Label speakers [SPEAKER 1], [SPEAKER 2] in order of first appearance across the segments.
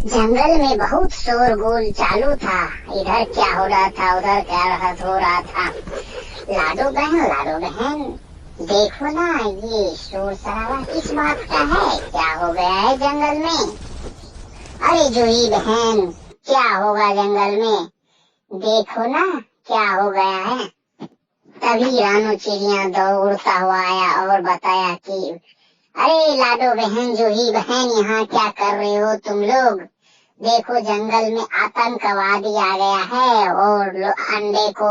[SPEAKER 1] जंगल में बहुत शोरगुल चालू था। इधर क्या हो रहा था, उधर क्या हो रहा था। लाडो बहन देखो ना, ये शोर शराबा किस बात का है? क्या हो गया है जंगल में? अरे जूही बहन, क्या होगा जंगल में? देखो ना क्या हो गया है। तभी रानू चिड़िया दौड़ता हुआ आया और बताया कि अरे लाडो बहन, जूही बहन, यहाँ क्या कर रहे हो तुम लोग? देखो जंगल में आतंकवादी आ गया है और अंडे को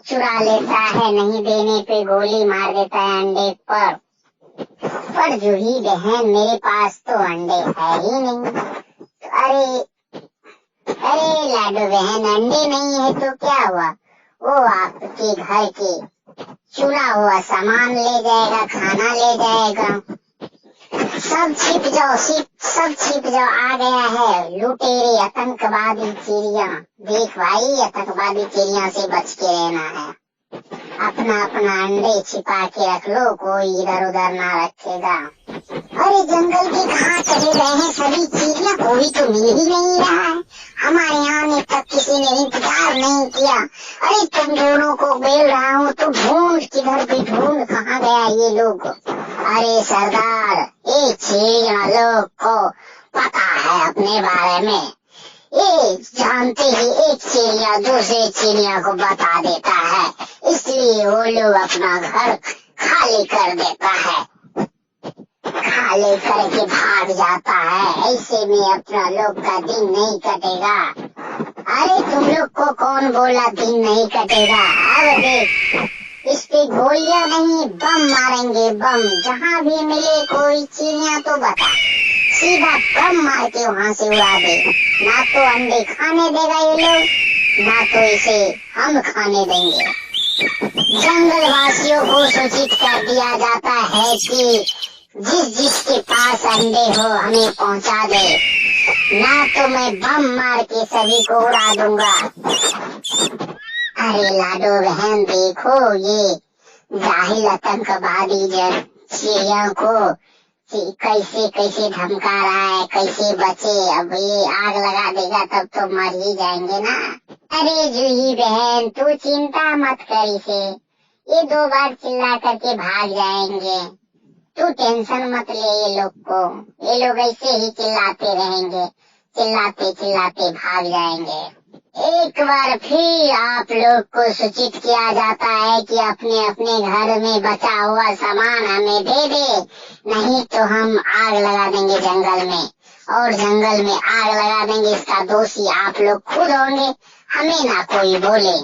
[SPEAKER 1] चुरा लेता है, नहीं देने पे गोली मार देता है अंडे पर जूही बहन, मेरे पास तो अंडे है ही नहीं। अरे लाडो बहन, अंडे नहीं है तो क्या हुआ? वो आपके घर के चुरा हुआ सामान ले जाएगा, खाना ले जाएगा। सब छिप जाओ, आ गया है लुटेरे आतंकवादी चिड़िया। देख भाई, आतंकवादी चिड़िया से बच के रहना है। अपना अंडे छिपा के रख लो, कोई इधर उधर ना रखेगा। अरे जंगल के कहाँ चले गए हैं सभी चिड़िया? कोई तो मिल ही नहीं रहा है। हमारे आने तक किसी ने इंतजार नहीं किया। अरे तुम दोनों को बोल रहा हूँ तो ढूंढ, किधर भी ढूंढ, कहाँ गया ये लोग? अरे सरदार, एक चिड़िया लोग को पता है अपने बारे में। ये जानते ही एक चिड़िया दूसरे चिड़िया को बता देता है, इसलिए वो लोग अपना घर खाली कर देता है, खाली करके भाग जाता है। ऐसे में अपना लोग का दिन नहीं कटेगा। अरे तुम लोग को कौन बोला दिन नहीं कटेगा? अब देख, इस पे गोलियां नहीं, बम मारेंगे, बम। जहाँ भी मिले कोई चिड़िया तो बता, सीधा बम मार के वहाँ से उड़ा दे। ना तो अंडे खाने देगा ये लोग, ना तो इसे हम खाने देंगे। जंगल वासियों को सूचित कर दिया जाता है कि जिसके पास अंडे हो हमें पहुँचा दे, ना तो मैं बम मार के सभी को उड़ा दूंगा। अरे लाडो बहन देखो, ये जाहिल आतंकवादी चिड़िया को कैसे धमका रहा है, कैसे बचे? अब ये आग लगा देगा तब तो मर ही जाएंगे ना। अरे जूही बहन, तू चिंता मत कर इसे, ये 2 बार चिल्ला करके भाग जाएंगे। तू टेंशन मत ले ये लोग को, ये लोग ऐसे ही चिल्लाते रहेंगे, चिल्लाते भाग जाएंगे। एक बार फिर आप लोग को सूचित किया जाता है कि अपने अपने घर में बचा हुआ सामान हमें दे दे, नहीं तो हम आग लगा देंगे जंगल में, और जंगल में आग लगा देंगे। इसका दोषी आप लोग खुद होंगे, हमें ना कोई बोले।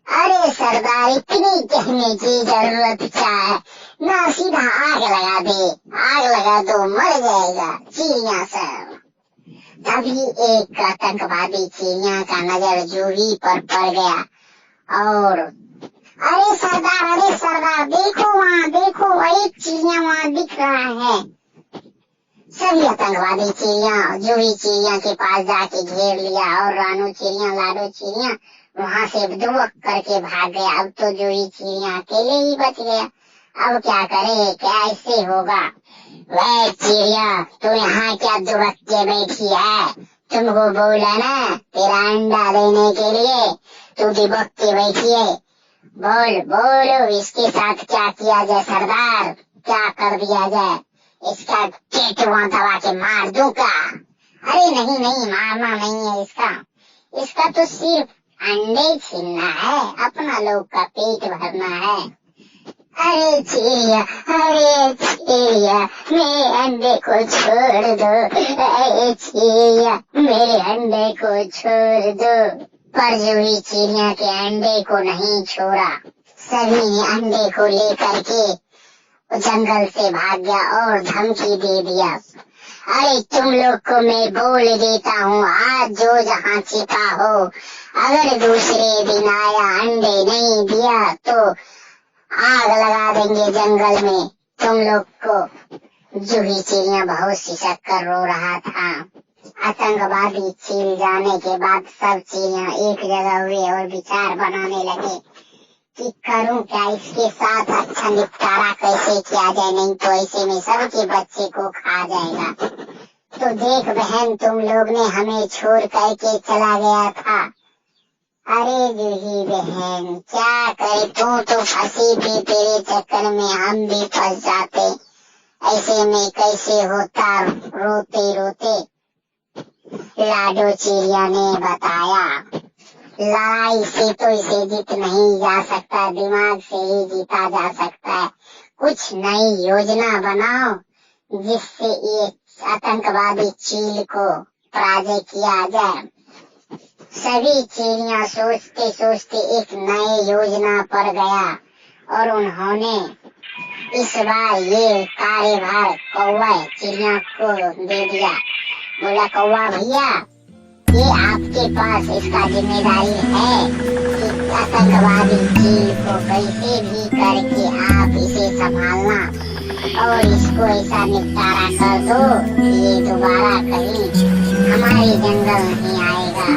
[SPEAKER 1] अरे सरदार, इतनी कहने की जरूरत क्या है? ना सीधा आग लगा दे, आग लगा दो, मर जाएगा चिड़िया सब। तभी एक आतंकवादी चिड़िया का नजर जूही पर पड़ गया और अरे सरदार देखो वहाँ, देखो एक चिड़िया वहाँ दिख रहा है। सभी आतंकवादी चिड़िया जूही चिड़िया के पास जाके घेर लिया और रानू चिड़िया, लाडो चिड़िया वहाँ से दुबक करके भाग गया। अब तो जूही चिड़िया अकेले ही बच गया। अब क्या करे, क्या ऐसे होगा? वह चिड़िया, तू यहाँ क्या दुबक के बैठी है? तुमको बोला ना तेरा अंडा देने के लिए, तू दुबक के बैठी है। बोलो इसके साथ क्या किया जाए सरदार? क्या कर दिया जाए? इसका पेट वहाँ दबा के मार दूंगा। अरे नहीं, मारना नहीं है इसका तो सिर्फ अंडे छीनना है, अपना लोग का पेट भरना है। अरे चिड़िया, मेरे अंडे को छोड़ दो। अरे चिड़िया, मेरे अंडे को छोड़ दो। पर जूही चिड़िया के अंडे को नहीं छोड़ा। सभी ने अंडे को लेकर के जंगल से भाग गया और धमकी दे दिया। अरे तुम लोग को मैं बोल देता हूँ, आज जो जहाँ छिपा हो, अगर दूसरे दिन आया अंडे नहीं दिया तो आग लगा देंगे जंगल में तुम लोग को। जूही चिड़िया बहुत सिसक कर रो रहा था। आतंकवादी छिल जाने के बाद सब चिड़िया एक जगह हुए और विचार बनाने लगे कि करूं क्या, इसके साथ अच्छा निपटारा कैसे किया जाए, नहीं तो ऐसे में सबके बच्चे को खा जाएगा। तो देख बहन, तुम लोग ने हमें छोड़ करके चला गया था। अरे जूही बहन, क्या करे, तू तो फंसी भी, तेरे चक्कर में हम भी फंस जाते। ऐसे में कैसे होता, रोते रोते लाडो चिड़िया ने बताया। लड़ाई से तो इसे जीत नहीं जा सकता, दिमाग से ही जीता जा सकता है। कुछ नई योजना बनाओ जिससे ये आतंकवादी चील को पराजय किया जाए। सभी चिड़िया सोचते सोचते एक नए योजना पर गया और उन्होंने इस बार ये कार्यभार कौवा चिड़िया को दे दिया। बोला, कौवा भैया, ये आपके पास इसका जिम्मेदारी है कि आतंकवादी चील को कैसे भी करके आप इसे संभालना और इसको ऐसा निपटारा कर दो कि ये दोबारा कहीं हमारे जंगल नहीं आएगा।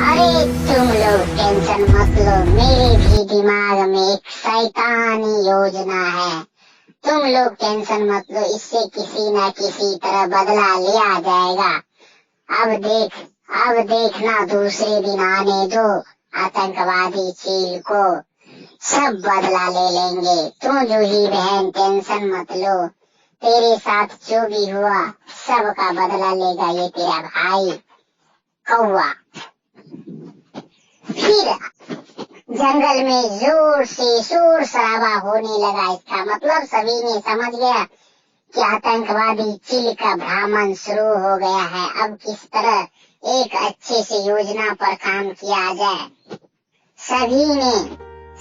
[SPEAKER 1] अरे तुम लोग टेंशन मत लो, मेरे भी दिमाग में एक शैतानी योजना है। तुम लोग टेंशन मत लो, इससे किसी न किसी तरह बदला लिया जाएगा। अब देखना, दूसरे दिन आने दो आतंकवादी चील को, सब बदला ले लेंगे। तुम जूही बहन टेंशन मत लो, तेरे साथ जो भी हुआ सबका बदला लेगा ये तेरा भाई कौवा। फिर जंगल में जोर से शोर शराबा होने लगा। इसका मतलब सभी ने समझ गया कि आतंकवादी चील का भ्रमण शुरू हो गया है। अब किस तरह एक अच्छे से योजना पर काम किया जाए।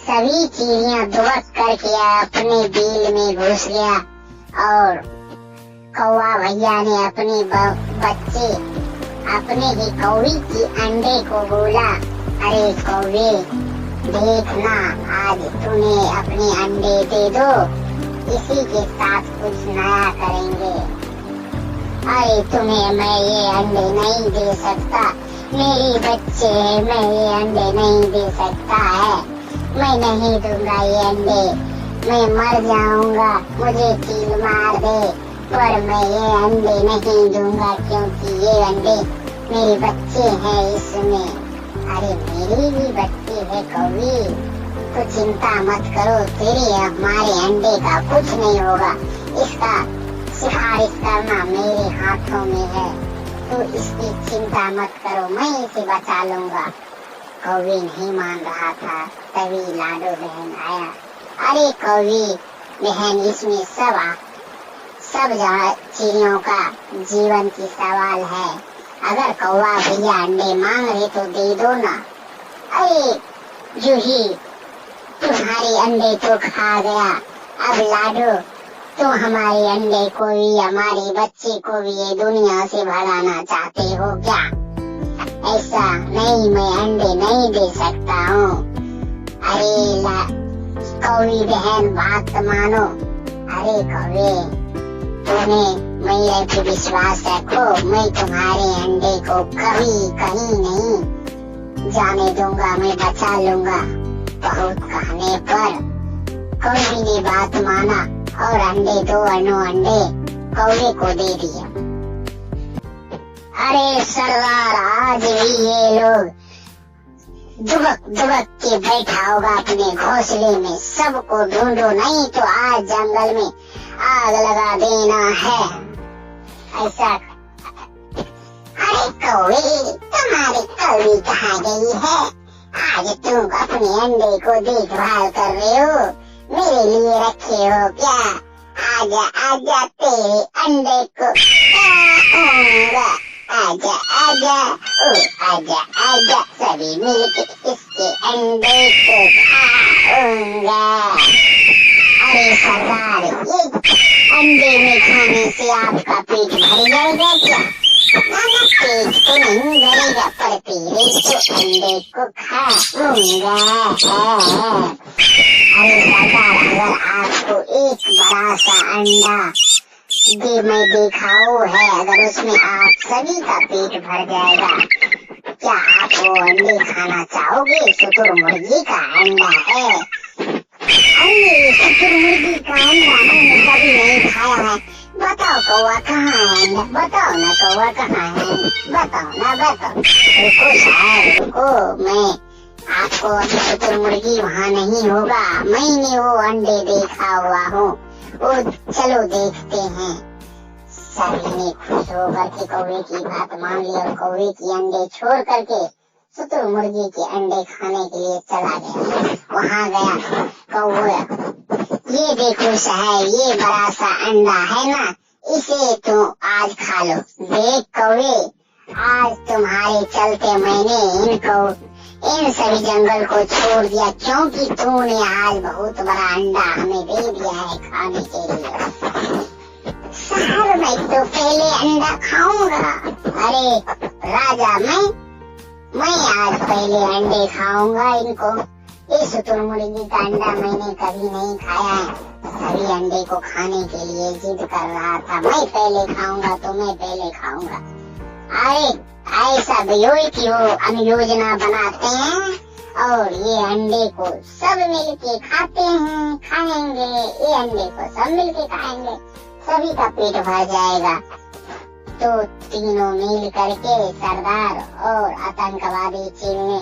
[SPEAKER 1] सभी चिड़िया दुबक करके अपने बिल में घुस गया और कौवा भैया ने अपने बच्चे, अपने ही कौवी की अंडे को बोला, अरे कौवे देखना, आज तुम्हें अपने अंडे दे दो, इसी के साथ कुछ नया करेंगे। अरे तुम्हें मैं ये अंडे नहीं दे सकता, मेरे बच्चे हैं, मैं ये अंडे नहीं दे सकता है, मैं नहीं दूंगा ये अंडे, मैं मर जाऊंगा, मुझे चील मार दे, पर मैं ये अंडे नहीं दूंगा क्योंकि ये अंडे मेरे बच्चे हैं इसमें। अरे मेरी भी बच्चे है कौवी, तो चिंता मत करो, तेरे हमारे अंडे का कुछ नहीं होगा, इसका सिफारिश करना मेरे हाथों में है, तो इसकी चिंता मत करो, मैं इसे बचा लूंगा। कौवी नहीं मान रहा था, तभी लाडो बहन आया। अरे कौवी बहन, इसमें सब चिड़ियों का जीवन की सवाल है। अगर कौवा भैया अंडे मांग रहे तो दे दो ना। अरे जूही, तुम्हारे अंडे तो खा गया, अब लाडो तुम हमारे अंडे को भी, हमारे बच्चे को भी ये दुनिया से भगाना चाहते हो क्या? ऐसा नहीं, मैं अंडे नहीं दे सकता हूँ। अरे कौवी बहन बात मानो। अरे कौवे, तुम्हें मेरे पे विश्वास रखो, मैं तुम्हारे अंडे को कभी कहीं नहीं जाने दूंगा, मैं बचा लूंगा। बहुत कहने पर कौवी ने बात माना और अंडे 2 अंडे कौवे को दे दिया। अरे सरदार, आज भी ये लोग दुबक के बैठा होगा अपने घोंसले में, सबको ढूंढो, नहीं तो आज जंगल में आग लगा देना है। ऐसा। अरे कौवे, तुम्हारी कौवी कहाँ गई है? आज तुम अपने अंडे को देखभाल कर रहे हो, मेरे लिए रखे हो क्या? आजा आजा, तेरे अंडे को खाऊंगा, आजा आजा, ओ आजा आजा, सभी मिलकर इसके अंडे को खाऊंगा। अरे सरदार, ये अंडे में खाने से आपका पेट भर जाएगा क्या? ना, पेट तो नहीं भरेगा, पर तेरे तो अंडे को खाऊंगा। अरे सरदार, अगर आपको एक बड़ा सा अंडा मैं दिखाओ है, अगर उसमें आप सभी का पेट भर जाएगा, क्या आप वो अंडे खाना चाहोगे? शुतुरमुर्गी का अंडा है। अरे शुतुरमुर्गी का अंडा मैंने कभी नहीं खाया है, बताओ कौवा कहाँ है? बताओ ना कौवा कहाँ है? बताओ ना, बताओ। रुको साहब रुको, मैं आपको अभी शुतुरमुर्गी वहाँ नहीं होगा, मैंने वो अंडे देखा हुआ हूँ, वो चलो देखते हैं। सभी ने खुश होकर के कौवे की बात मान ली और कौवे की अंडे छोड़ करके शुतुरमुर्गी के अंडे खाने के लिए चला गया। वहाँ गया कौवा, ये देखो साहब, ये बड़ा सा अंडा है ना, इसे तुम आज खा लो। देख कौवे, आज तुम्हारे चलते मैंने इन सभी जंगल को छोड़ दिया, क्योंकि तूने आज बहुत बड़ा अंडा हमें दे दिया है खाने के लिए। साहब मैं तो पहले अंडा खाऊंगा। अरे राजा, मैं आज पहले अंडे खाऊंगा इनको। इस शुतुरमुर्गी का अंडा मैंने कभी नहीं खाया है, सभी अंडे को खाने के लिए जिद कर रहा था। मैं पहले खाऊंगा तो मैं पहले खाऊंगा। अरे ऐसा वियोग की वो अनुयोजना बनाते हैं और ये अंडे को सब मिलके खाते हैं, खाएंगे ये अंडे को सब मिलके खाएंगे, सभी का पेट भर जाएगा। तो तीनों मिल करके सरदार और आतंकवादी चील ने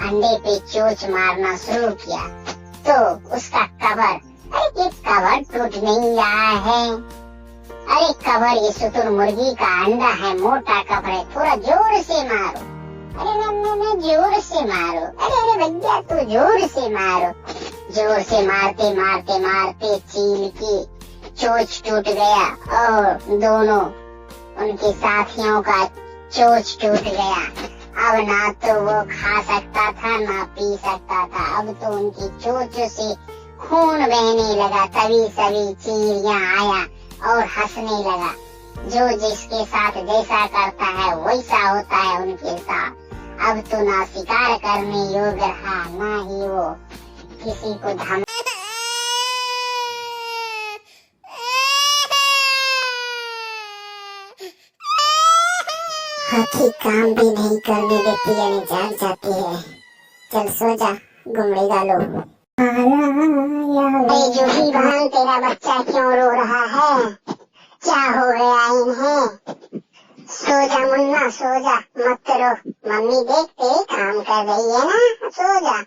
[SPEAKER 1] अंडे पे चोच मारना शुरू किया तो उसका कवर, अरे ये कवर टूट नहीं रहा है। अरे कवर, ये शुतुरमुर्गी का अंडा है, मोटा कवर है, थोड़ा जोर से मारो। अरे न जोर से मारो। अरे भैया तू जोर से मारो। जोर से मारते मारते मारते चील की चोच टूट गया और दोनों उनके साथियों का चोच टूट गया। अब ना तो वो खा सकता था ना पी सकता था, अब तो उनकी चोच से खून बहने लगा। तभी सभी चील यहाँ आया और हंसने लगा। जो जिसके साथ जैसा करता है वैसा होता है उनके साथ। अब तो ना शिकार करने योग्य रहा, ना ही वो किसी को धम हाथी काम भी नहीं करने देती है, जाग जाती है। चल सो जा गुमड़ी गालो। अरे जूही बहन, तेरा बच्चा क्यों रो रहा है? क्या हो गया इन्हें? सो जा मुन्ना, सो जा, मत रो। मम्मी देखते काम कर रही है ना, सो जा।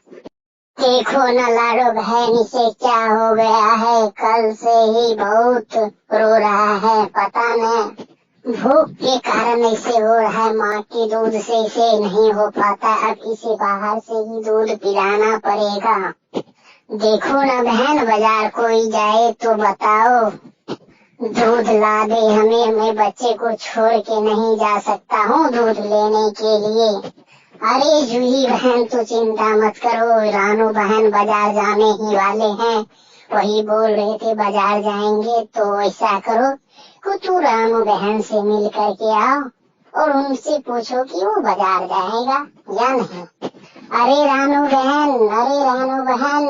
[SPEAKER 1] देखो न लाडो बहन, इसे क्या हो गया है? कल से ही बहुत रो रहा है, पता नहीं भूख के कारण ऐसे हो रहा है। माँ के दूध से इसे नहीं हो पाता, अब इसे बाहर से ही दूध पिलाना पड़ेगा। देखो ना बहन, बाजार कोई जाए तो बताओ, दूध ला दे हमें। मैं बच्चे को छोड़ के नहीं जा सकता हूँ दूध लेने के लिए। अरे जूही बहन, तू चिंता मत करो, रानू बहन बाजार जाने ही वाले हैं, वही बोल रहे थे बाजार जाएंगे। तो ऐसा करो कि तू रानू बहन से मिल करके आओ और उनसे पूछो कि वो बाजार जाएगा या नहीं। अरे रानू बहन, अरे रानू बहन,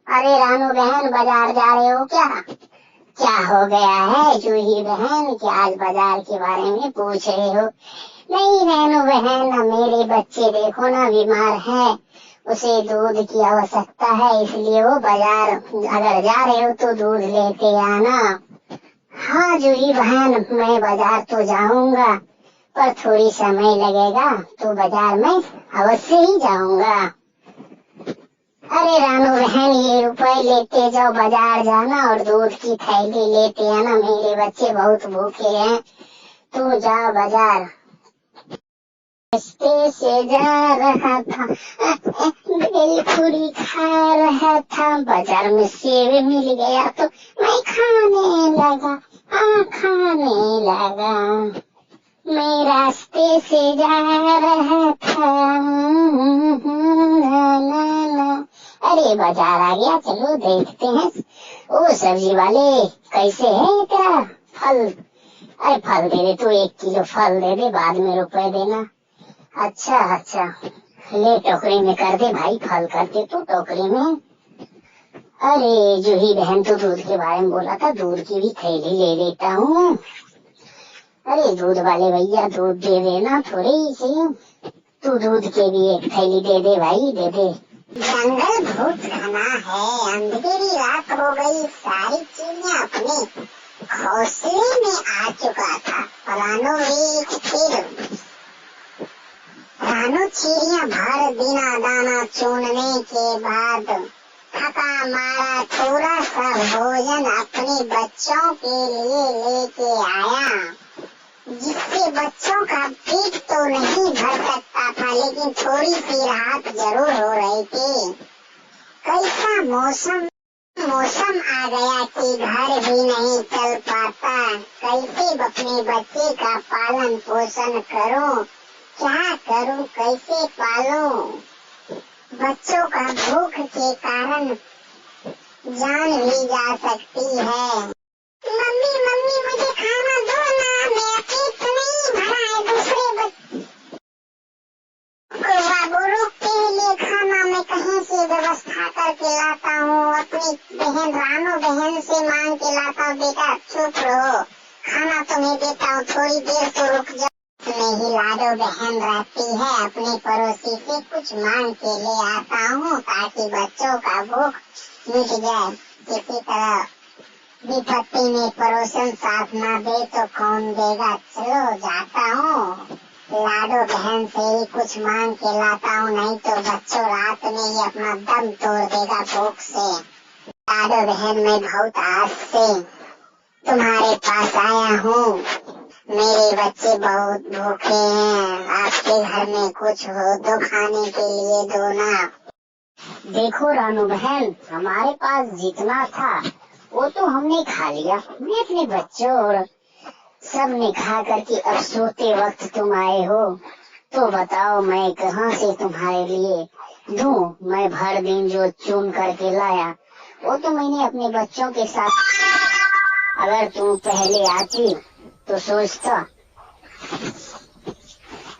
[SPEAKER 1] अरे रानू बहन, बाजार जा रहे हो क्या? क्या हो गया है जूही बहन कि आज बाजार के बारे में पूछ रहे हो? नहीं रानू बहन, मेरे बच्चे देखो ना बीमार है, उसे दूध की आवश्यकता है, इसलिए वो बाजार अगर जा रहे हो तो दूध लेते आना। हाँ जूही बहन, मैं बाजार तो जाऊंगा पर थोड़ी समय लगेगा, तो बाजार में अवश्य ही जाऊंगा। अरे रानू बहन, ये रुपए लेते जाओ, बाजार जाना और दूध की थैली लेते आना, मेरे बच्चे बहुत भूखे हैं। तू जा बाजार। रास्ते से जा रहा था, भेलपुरी खा रहा था, बाजार में सेब मिल गया तो मैं खाने लगा, खाने लगा। मैं रास्ते से जा रहा था, अरे बाजार आ गया, चलो देखते हैं वो सब्जी वाले कैसे है तेरा फल। अरे फल दे दे, तू 1 किलो फल दे दे, बाद में रुपए देना। अच्छा ले टोकरी में कर दे भाई, फल कर दे तू टोकरी में। अरे जूही बहन, तो दूध के बारे में बोला था, दूध की भी थैली ले लेता हूँ। अरे दूध वाले भैया, दूध दे देना थोड़ी सी, तू दूध के भी 1 थैली दे दे भाई, दे दे। जंगल बहुत घना है, अंधेरी रात हो गई, सारी चिड़िया अपने घोंसले में आ चुका था। रानो एक फिर रानो चिड़िया भर दिना दाना चुनने के बाद थका मारा थोड़ा सा भोजन अपने बच्चों के लिए लेके आया, जिससे बच्चों का पेट तो नहीं भर सकता था, लेकिन थोड़ी सी राहत जरूर हो रही थी। कैसा मौसम आ गया कि घर भी नहीं चल पाता। कैसे अपने बच्चे का पालन पोषण करूं, क्या करूं, कैसे पालूं। बच्चों का भूख के कारण जान भी जा सकती है। मम्मी मम्मी मुझे खाना दो ना, मेरा पेट नहीं भरा है। दूसरे बाबू के लिए खाना मैं कहीं से व्यवस्था करके लाता हूँ। अपनी बहन रानो बहन से मांग के लाता हूँ। बेटा चुप रहो, खाना तुम्हें देता हूँ, थोड़ी देर तो रुक जाओ। में ही लाडो बहन रहती है, अपने पड़ोसी से कुछ मांग के ले आता हूँ ताकि बच्चों का भूख मिट जाए। किसी तरह विपत्ति में पड़ोसन साथ ना दे तो कौन देगा। चलो जाता हूँ, लाडो बहन से ही कुछ मांग के लाता हूँ, नहीं तो बच्चों रात में ही अपना दम तोड़ देगा भूख से। लाडो बहन मैं बहुत आज से तुम्हारे पास आया हूँ, मेरे बच्चे बहुत भूखे हैं, आपके घर में कुछ हो तो खाने के लिए दो ना। देखो रानू बहन, हमारे पास जितना था वो तो हमने खा लिया, मैं अपने बच्चों और सब ने खा करके अब सोते वक्त तुम आए हो, तो बताओ मैं कहाँ से तुम्हारे लिए दूं। मैं भर दिन जो चुन करके लाया वो तो मैंने अपने बच्चों के साथ, अगर तुम पहले आती तो सोचता।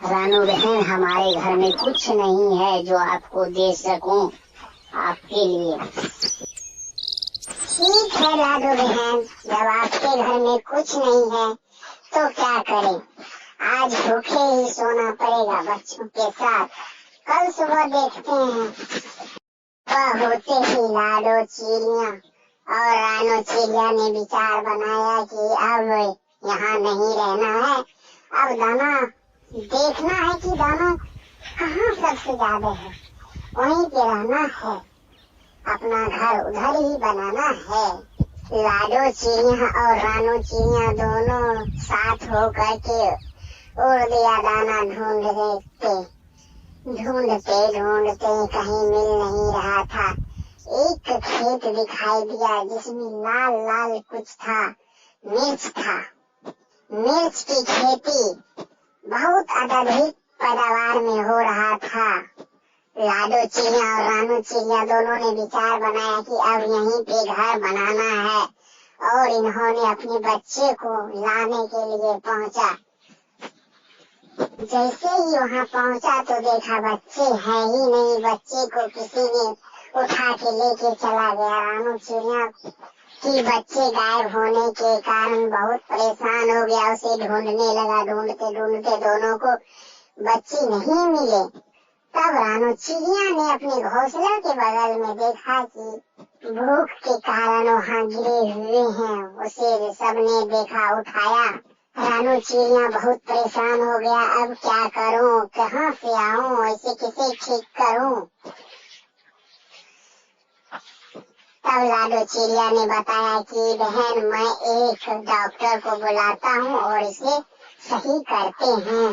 [SPEAKER 1] रानू बहन हमारे घर में कुछ नहीं है जो आपको दे सकूं आपके लिए। ठीक है लाडो बहन, जब आपके घर में कुछ नहीं है तो क्या करें, आज भूखे ही सोना पड़ेगा बच्चों के साथ, कल सुबह देखते हैं। वह होते ही लाडो चिड़िया और रानो चिड़िया ने विचार बनाया कि अब यहाँ नहीं रहना है, अब दाना देखना है कि दाना कहाँ सबसे ज्यादा है, वहीं पे रहना है, अपना घर उधर ही बनाना है। लाडो चिड़िया और रानो चिड़िया दोनों साथ होकर के उड़ दिया दाना ढूंढते कहीं मिल नहीं रहा था। एक खेत दिखाई दिया जिसमें लाल लाल कुछ था, मिर्च था। मिर्च की खेती बहुत अधिक पैदावार में हो रहा था। लाडो चिड़िया और रानो चिड़िया दोनों ने विचार बनाया कि अब यहीं पे घर बनाना है, और इन्होंने अपने बच्चे को लाने के लिए पहुंचा। जैसे ही वहाँ पहुंचा तो देखा बच्चे है ही नहीं, बच्चे को किसी ने उठा के लेके चला गया। रानो चिड़िया की बच्चे गायब होने के कारण बहुत परेशान हो गया, उसे ढूंढने लगा। ढूंढते दोनों को बच्चे नहीं मिले। तब रानो चिड़िया ने अपने घोंसले के बगल में देखा कि भूख के कारण वहाँ गिरे हुए हैं, उसे सबने देखा, उठाया। रानो चिड़िया बहुत परेशान हो गया, अब क्या करूं, कहाँ से आऊं, ऐसे किसे ठीक करूं। तब लाडो चिड़िया ने बताया कि बहन मैं एक डॉक्टर को बुलाता हूँ और इसे सही करते हैं।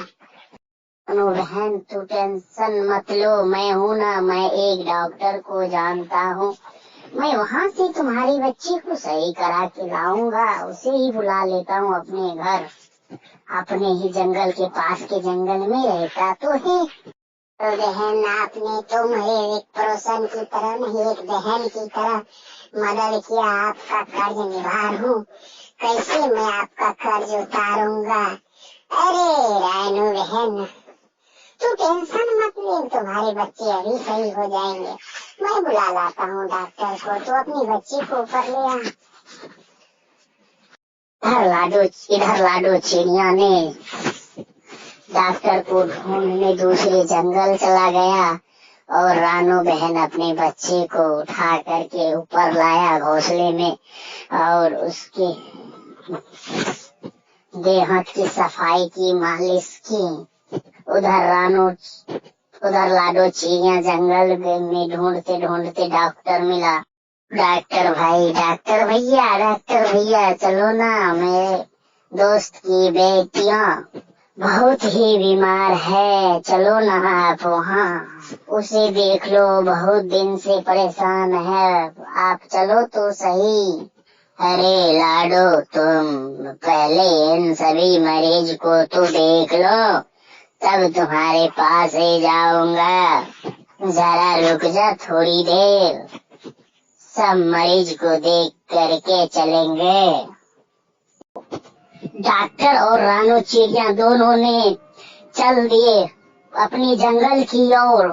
[SPEAKER 1] बहन तू टेंशन मत लो, मैं हूँ ना, मैं एक डॉक्टर को जानता हूँ, मैं वहाँ से तुम्हारी बच्ची को सही करा के लाऊंगा, उसे ही बुला लेता हूँ अपने घर, अपने ही जंगल के पास के जंगल में रहता तो है। तो बहन आपने तो मेरे एक पड़ोसन की तरह नहीं, एक बहन की तरह मदद किया, आपका कर्ज निभाऊं, कैसे मैं आपका कर्ज उतारूंगा। अरे रानू बहन तू टेंशन मत ले, तुम्हारे बच्चे अभी सही हो जाएंगे, मैं बुला लाता हूँ डॉक्टर को, तो अपनी बच्ची को ऊपर ले आ। इधर लाडो चिड़िया ने डॉक्टर को ढूंढने दूसरे जंगल चला गया और रानू बहन अपने बच्चे को उठा करके ऊपर लाया घोंसले में और उसके देह हाथ की सफाई की, मालिश की। उधर लाडो चिड़िया जंगल में ढूंढते ढूंढते डॉक्टर मिला। डॉक्टर भैया चलो ना, मेरे दोस्त की बेटियां बहुत ही बीमार है, चलो ना आप वहाँ उसे देख लो, बहुत दिन से परेशान है, आप चलो तो सही। अरे लाडो, तुम पहले इन सभी मरीज को तो देख लो, तब तुम्हारे पास ही जाऊंगा। जरा रुक जा थोड़ी देर, सब मरीज को देख करके चलेंगे। डॉक्टर और रानू चिड़िया दोनों ने चल दिए अपनी जंगल की ओर।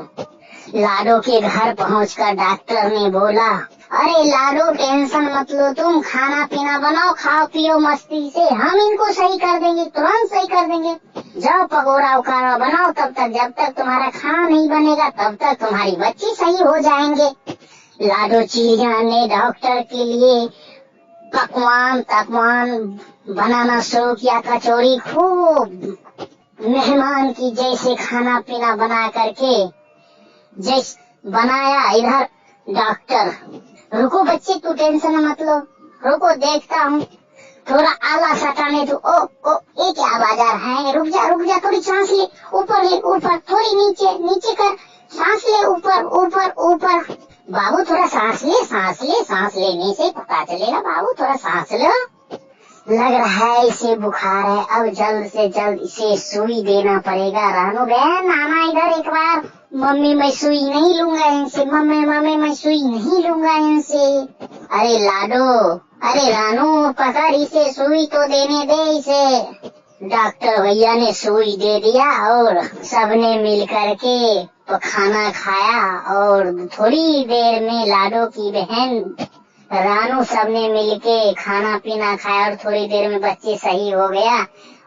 [SPEAKER 1] लाडो के घर पहुंचकर डॉक्टर ने बोला, अरे लाडो टेंशन मत लो, तुम खाना पीना बनाओ, खाओ पियो मस्ती से, हम इनको सही कर देंगे, तुरंत सही कर देंगे। जाओ पकौड़ा उकाड़ा बनाओ, तब तक जब तक तुम्हारा खाना नहीं बनेगा तब तक तुम्हारी बच्ची सही हो जाएंगे। लाडो चिड़िया ने डॉक्टर के लिए पकवान बनाना शुरू किया, कचौड़ी खूब मेहमान की जैसे खाना पीना बना करके जैसे बनाया। इधर डॉक्टर, रुको बच्चे तू टेंशन मत लो, रुको देखता हूँ, थोड़ा आला सटाने दो। ओ ये क्या बाजार है, रुक जा थोड़ी सांस ले, ऊपर थोड़ी नीचे कर, सांस ले, ऊपर बाबू थोड़ा सांस लेने से पता चलेगा, बाबू थोड़ा सांस लो। लग रहा है इसे बुखार है, अब जल्द से जल्द इसे सुई देना पड़ेगा। रानू बहन आना इधर एक बार। मम्मी मैं सुई नहीं लूंगा इनसे, मम्मी मैं सुई नहीं लूंगा इनसे। अरे रानू पकड़ इसे, सुई तो देने दे इसे। डॉक्टर भैया ने सुई दे दिया और सबने मिल करके खाना खाया और थोड़ी देर में लाडो की बहन रानू सबने मिलके खाना पीना खाया और थोड़ी देर में बच्चे सही हो गया।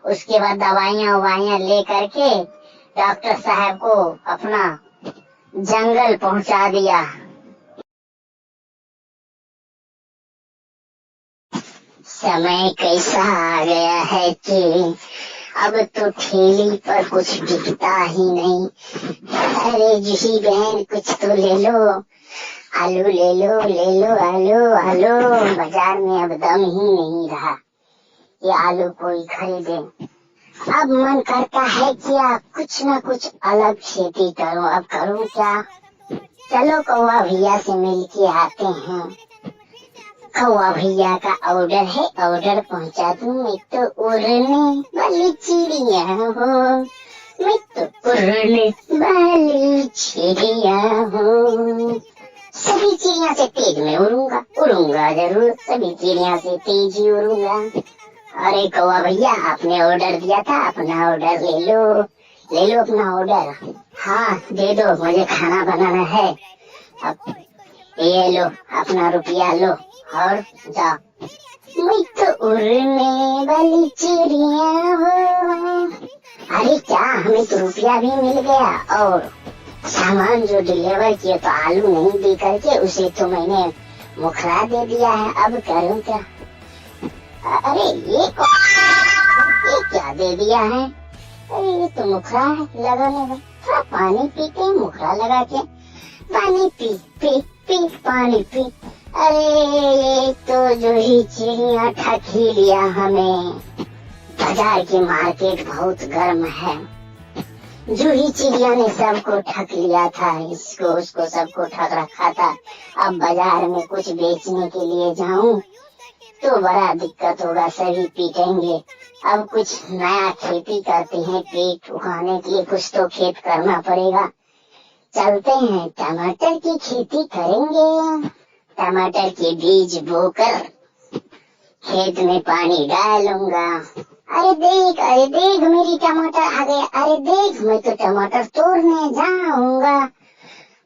[SPEAKER 1] उसके बाद दवाइयां ले करके डॉक्टर साहब को अपना जंगल पहुंचा दिया। समय कैसा आ गया है कि अब तो ठेली पर कुछ दिखता ही नहीं। अरे जी बहन कुछ तो ले लो, आलू ले लो आलू। बाजार में अब दम ही नहीं रहा, ये आलू कोई खरीदे। अब मन करता है कि आप कुछ न कुछ अलग खेती करो, अब करूं क्या? चलो कौवा भैया से मिल के आते हैं। कौवा भैया का ऑर्डर है, ऑर्डर पहुंचा दूं। मैं तो उड़ने वाली चिड़िया हूँ, मैं तो उड़ने वाली चिड़िया हूँ। सभी चिड़िया से तेज मैं उड़ूंगा जरूर, सभी चिड़िया से तेज ही उड़ूंगा। अरे कौवा भैया आपने ऑर्डर दिया था, अपना ऑर्डर ले लो अपना ऑर्डर। हाँ दे दो, मुझे खाना बनाना है। अब ये लो अपना रुपया लो और जाओ। मैं तो उड़ने वाली चिड़िया हूँ। अरे क्या, हमें तो रुपया भी मिल गया और सामान जो डिलीवर किया तो आलू नहीं दे करके उसे तो मैंने मुखरा दे दिया है, अब करूँ क्या? अरे ये क्या दे दिया है? अरे ये तो मुखरा है लगाने में, थोड़ा पानी पीते हैं मुखरा लगा के। पानी पी पानी पी। अरे ये तो जो ही चिड़िया ठग ही लिया हमें। बाजार की मार्केट बहुत गर्म है, जूही चिड़िया ने सबको ठग लिया था, इसको उसको सबको ठग रखा था। अब बाजार में कुछ बेचने के लिए जाऊं तो बड़ा दिक्कत होगा, सभी पीटेंगे। अब कुछ नया खेती करते हैं, पेट उगाने के लिए कुछ तो खेत करना पड़ेगा। चलते हैं टमाटर की खेती करेंगे, टमाटर के बीज बोकर खेत में पानी डालूंगा। अरे देख मेरी टमाटर आ गया, अरे देख मैं तो टमाटर तोड़ने जाऊंगा।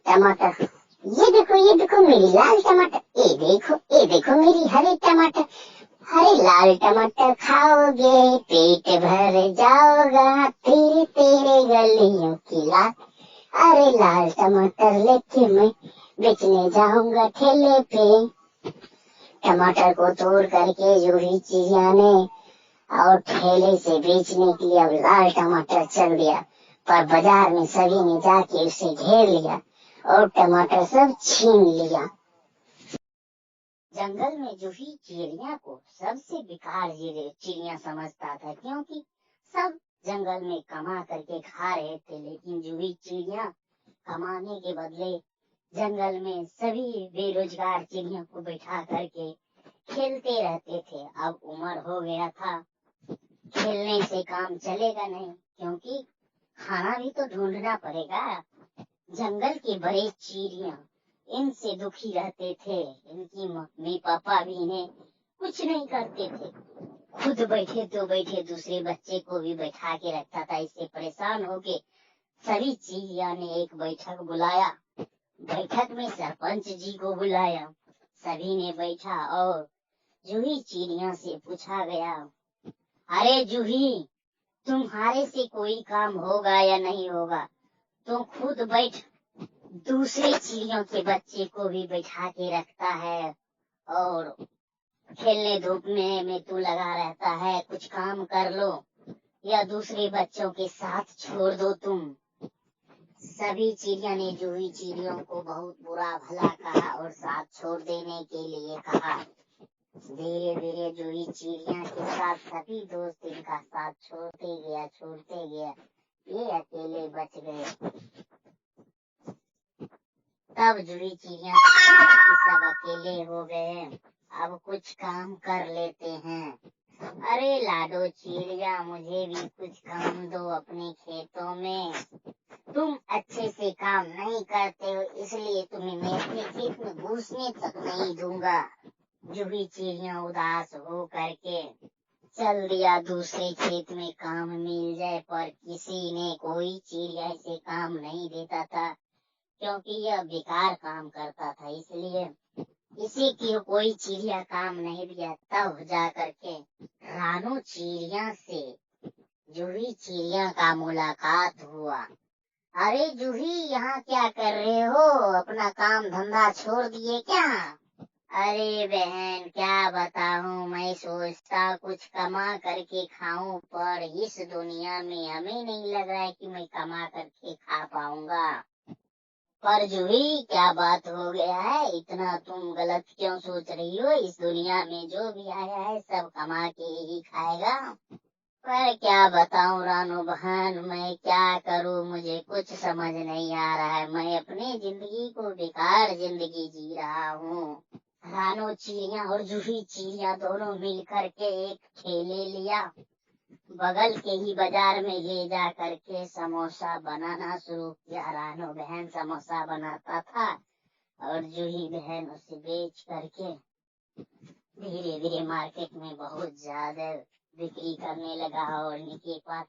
[SPEAKER 1] टमाटर ये देखो मेरी लाल टमाटर, ये देखो मेरी हरी टमाटर। हरे लाल टमाटर खाओगे पेट भर जाओगा, तेरे गलियों की लाल। अरे लाल टमाटर लेके मैं बेचने जाऊंगा ठेले पे। टमाटर को तोड़ करके जूही चिड़िया ने और ठेले से बेचने के लिए अब लाल टमाटर चल दिया। पर बाजार में सभी ने जाके उसे घेर लिया और टमाटर सब छीन लिया। जंगल में जूही चिड़िया को सबसे बेकार चिड़िया समझता था, क्योंकि सब जंगल में कमा करके खा रहे थे, लेकिन जूही चिड़िया कमाने के बदले जंगल में सभी बेरोजगार चिड़ियों को बैठा करके खेलते रहते थे। अब उम्र हो गया था, खेलने से काम चलेगा नहीं, क्योंकि खाना भी तो ढूंढना पड़ेगा। जंगल के बड़े चिड़िया इनसे दुखी रहते थे। इनकी मम्मी पापा भी इन्हें कुछ नहीं करते थे, खुद बैठे तो बैठे दूसरे बच्चे को भी बैठा के रखता था। इससे परेशान होके सभी चिड़िया ने एक बैठक बुलाया। बैठक में सरपंच जी को बुलाया। सभी ने बैठा और जूही चिड़िया से पूछा गया, अरे जूही, तुम्हारे से कोई काम होगा या नहीं होगा? तुम खुद बैठ, दूसरे चिड़ियों के बच्चे को भी बैठा के रखता है और खेलने धूपने में तू लगा रहता है। कुछ काम कर लो या दूसरे बच्चों के साथ छोड़ दो तुम। सभी चिड़िया ने जूही चिड़ियों को बहुत बुरा भला कहा और साथ छोड़ देने के लिए कहा। धीरे धीरे जूही चिड़िया के साथ सभी दोस्त इनका साथ छोड़ते गया। ये अकेले बच गए। तब जूही चिड़िया सब अकेले हो गए। अब कुछ काम कर लेते हैं। अरे लाडो चिड़िया, मुझे भी कुछ काम दो अपने खेतों में। तुम अच्छे से काम नहीं करते हो, इसलिए तुम्हें मैं अपने खेत में घुसने तक नहीं दूंगा। जूही चिड़िया उदास हो करके चल दिया दूसरे खेत में काम मिल जाए, पर किसी ने कोई चिड़िया से काम नहीं देता था, क्योंकि यह बेकार काम करता था। इसलिए इसी की कोई चिड़िया काम नहीं दिया। तब जा करके रानू चिड़िया से जूही चिड़िया का मुलाकात हुआ। अरे जूही, यहाँ क्या कर रहे हो? अपना काम धंधा छोड़ दिए क्या? अरे बहन, क्या बताऊं, मैं सोचता कुछ कमा करके खाऊं, पर इस दुनिया में हमें नहीं लग रहा है कि मैं कमा करके खा पाऊंगा। पर जूही, क्या बात हो गया है? इतना तुम गलत क्यों सोच रही हो? इस दुनिया में जो भी आया है सब कमा के ही खाएगा। पर क्या बताऊं रानू बहन, मैं क्या करूं, मुझे कुछ समझ नहीं आ रहा है। मैं अपनी जिंदगी को बेकार जिंदगी जी रहा हूँ। रानू चिड़िया और जूही चिड़िया दोनों मिलकर के एक ठेले लिया। बगल के ही बाजार में ले जा करके समोसा बनाना शुरू किया। रानू बहन समोसा बनाता था और जूही बहन उसे बेच करके धीरे धीरे मार्केट में बहुत ज्यादा बिक्री करने लगा और इनके पास